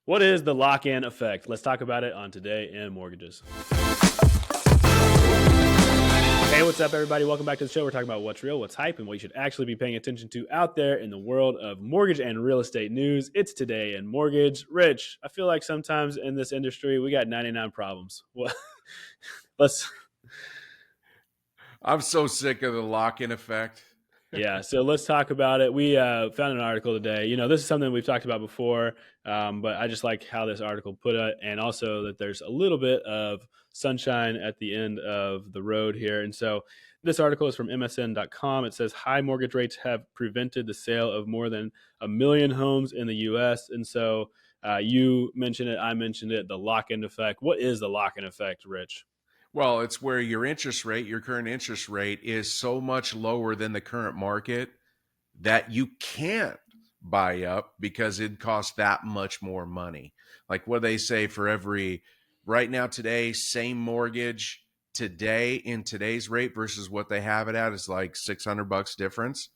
What is the lock-in effect? Let's talk about it on Today in Mortgages. Hey, what's up, everybody? Welcome back to the show. We're talking about what's real, what's hype, and what you should actually be paying attention to out there in the world of mortgage and real estate news. It's Today in Mortgage. Rich, I feel like sometimes in this industry, we got 99 problems. Well, let's I'm so sick of the lock-in effect. Yeah, so let's talk about it. We found an article today. This is something we've talked about before, but I just like how this article put it, and also that there's a little bit of sunshine at the end of the road here. And so this article is from MSN.com. It says high mortgage rates have prevented the sale of more than 1 million homes in the U.S. And so you mentioned it, I mentioned it, the lock-in effect. What is the lock-in effect, Rich? Well, it's where your current interest rate is so much lower than the current market that you can't buy up because it costs that much more money. Like what they say for right now today, same mortgage today in today's rate versus what they have it at is like $600 difference.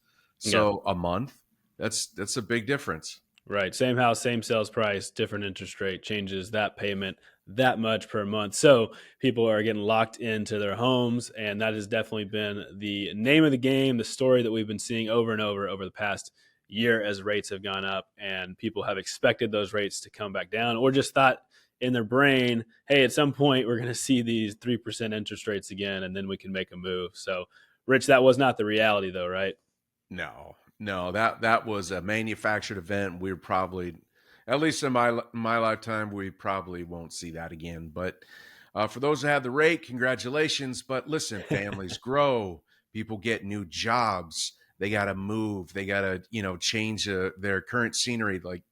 Yeah. So a month, that's a big difference. Right. Same house, same sales price, different interest rate changes that payment that much per month. So people are getting locked into their homes. And that has definitely been the name of the game, the story that we've been seeing over and over the past year as rates have gone up. And people have expected those rates to come back down, or just thought in their brain, hey, at some point we're going to see these 3% interest rates again, and then we can make a move. So, Rich, that was not the reality, though, right? No, that was a manufactured event. We're probably, at least in my lifetime, we probably won't see that again. But for those who have the rate, congratulations. But listen, families grow, people get new jobs, they got to move, they got to change their current scenery. Like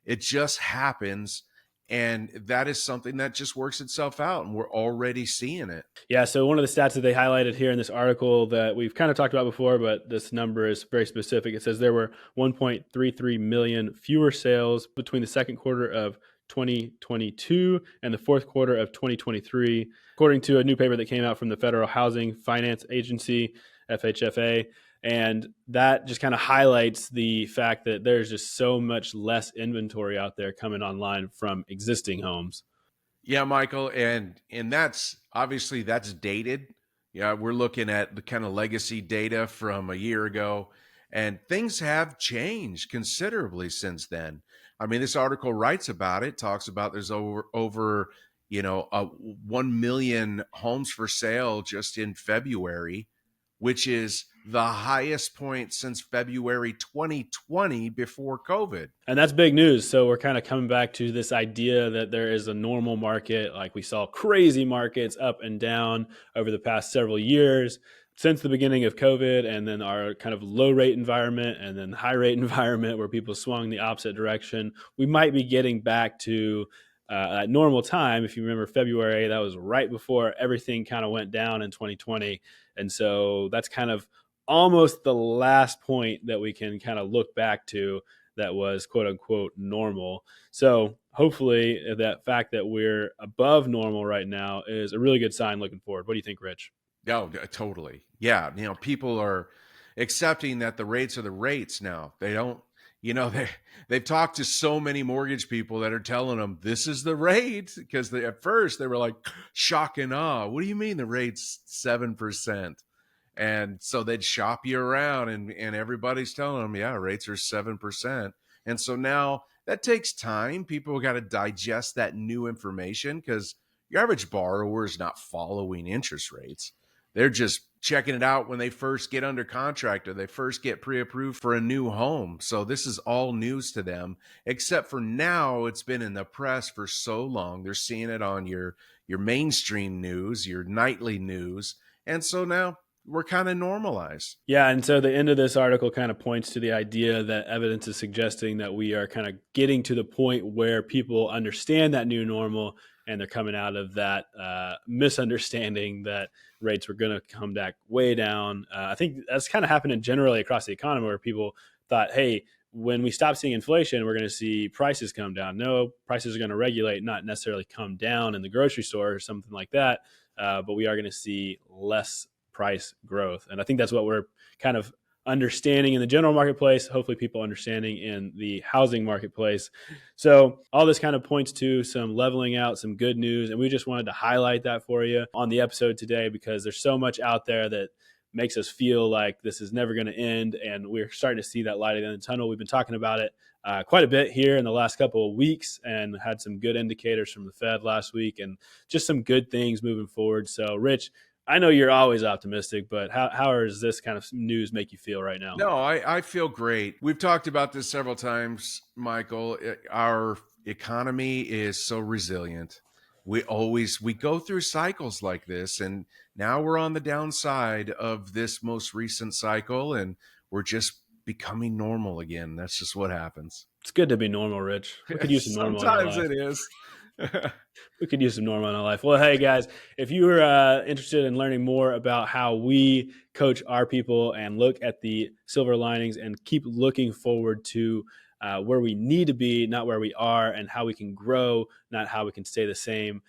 it just happens, and that is something that just works itself out, and we're already seeing it. Yeah, so one of the stats that they highlighted here in this article that we've kind of talked about before, but this number is very specific. It says there were 1.33 million fewer sales between the second quarter of 2022 and the fourth quarter of 2023, according to a new paper that came out from the Federal Housing Finance Agency, FHFA. And that just kind of highlights the fact that there's just so much less inventory out there coming online from existing homes. Yeah, Michael, and that's obviously that's dated. Yeah, we're looking at the kind of legacy data from a year ago, and things have changed considerably since then. I mean, this article writes about it, talks about there's over 1 million homes for sale just in February, which is the highest point since February 2020 before COVID. And that's big news. So we're kind of coming back to this idea that there is a normal market. Like we saw crazy markets up and down over the past several years since the beginning of COVID, and then our kind of low rate environment and then high rate environment where people swung the opposite direction. We might be getting back to at normal time. If you remember February, that was right before everything kind of went down in 2020. And so that's kind of almost the last point that we can kind of look back to that was quote unquote normal. So hopefully that fact that we're above normal right now is a really good sign looking forward. What do you think, Rich? Oh, totally. Yeah. People are accepting that the rates are the rates now. They don't, they've talked to so many mortgage people that are telling them this is the rate, because at first they were like shock and awe. What do you mean the rate's 7%? And so they'd shop you around, and everybody's telling them, yeah, rates are 7%. And so now that takes time. People got to digest that new information, because your average borrower is not following interest rates. They're just checking it out when they first get under contract or they first get pre-approved for a new home. So this is all news to them, except for now it's been in the press for so long. They're seeing it on your mainstream news, your nightly news. And so now we're kind of normalized. Yeah, and so the end of this article kind of points to the idea that evidence is suggesting that we are kind of getting to the point where people understand that new normal, and they're coming out of that misunderstanding that rates were going to come back way down. I think that's kind of happening generally across the economy, where people thought, hey, when we stop seeing inflation, we're going to see prices come down. No, prices are going to regulate, not necessarily come down in the grocery store or something like that, but we are going to see less price growth. And I think that's what we're kind of understanding in the general marketplace, hopefully people understanding in the housing marketplace. So all this kind of points to some leveling out, some good news. And we just wanted to highlight that for you on the episode today, because there's so much out there that makes us feel like this is never going to end. And we're starting to see that light at the end of the tunnel. We've been talking about it quite a bit here in the last couple of weeks, and had some good indicators from the Fed last week, and just some good things moving forward. So Rich, I know you're always optimistic, but how does this kind of news make you feel right now? No, I feel great. We've talked about this several times, Michael. Our economy is so resilient. We go through cycles like this, and now we're on the downside of this most recent cycle, and we're just becoming normal again. That's just what happens. It's good to be normal, Rich. We could use some normal in our Sometimes life. it is. We could use some normal in our life. Well, hey guys, if you are interested in learning more about how we coach our people and look at the silver linings and keep looking forward to where we need to be, not where we are, and how we can grow, not how we can stay the same,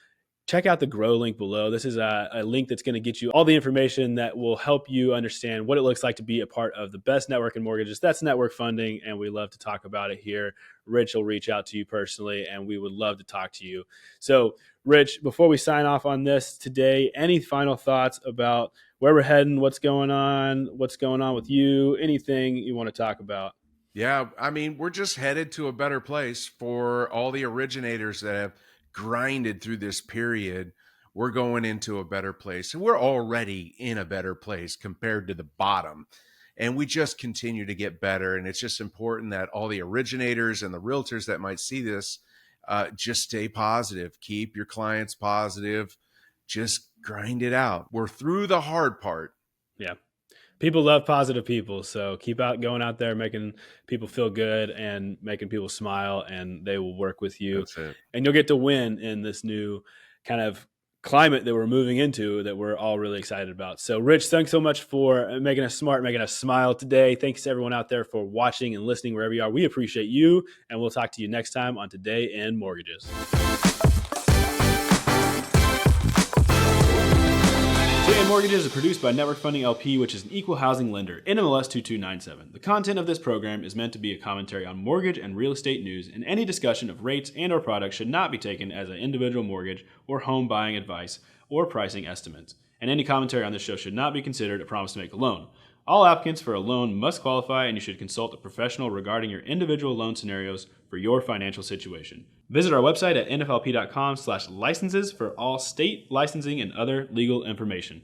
check out the Grow link below. This is a link that's going to get you all the information that will help you understand what it looks like to be a part of the best network in mortgages. That's network funding, and we love to talk about it here. Rich will reach out to you personally, and we would love to talk to you. So, Rich, before we sign off on this today, any final thoughts about where we're heading, what's going on with you, anything you want to talk about? Yeah, I mean, we're just headed to a better place for all the originators that have grinded through this period. We're going into a better place, and we're already in a better place compared to the bottom. And we just continue to get better. And it's just important that all the originators and the realtors that might see this just stay positive. Keep your clients positive. Just grind it out. We're through the hard part. Yeah. People love positive people. So keep going out there, making people feel good and making people smile, and they will work with you. That's it. And you'll get to win in this new kind of climate that we're moving into that we're all really excited about. So Rich, thanks so much for making us smart, making us smile today. Thanks to everyone out there for watching and listening wherever you are. We appreciate you, and we'll talk to you next time on Today in Mortgages. Today in Mortgages is produced by Network Funding LP, which is an equal housing lender, NMLS 2297. The content of this program is meant to be a commentary on mortgage and real estate news, and any discussion of rates and or products should not be taken as an individual mortgage or home buying advice or pricing estimates. And any commentary on this show should not be considered a promise to make a loan. All applicants for a loan must qualify, and you should consult a professional regarding your individual loan scenarios for your financial situation. Visit our website at nflp.com/licenses for all state licensing and other legal information.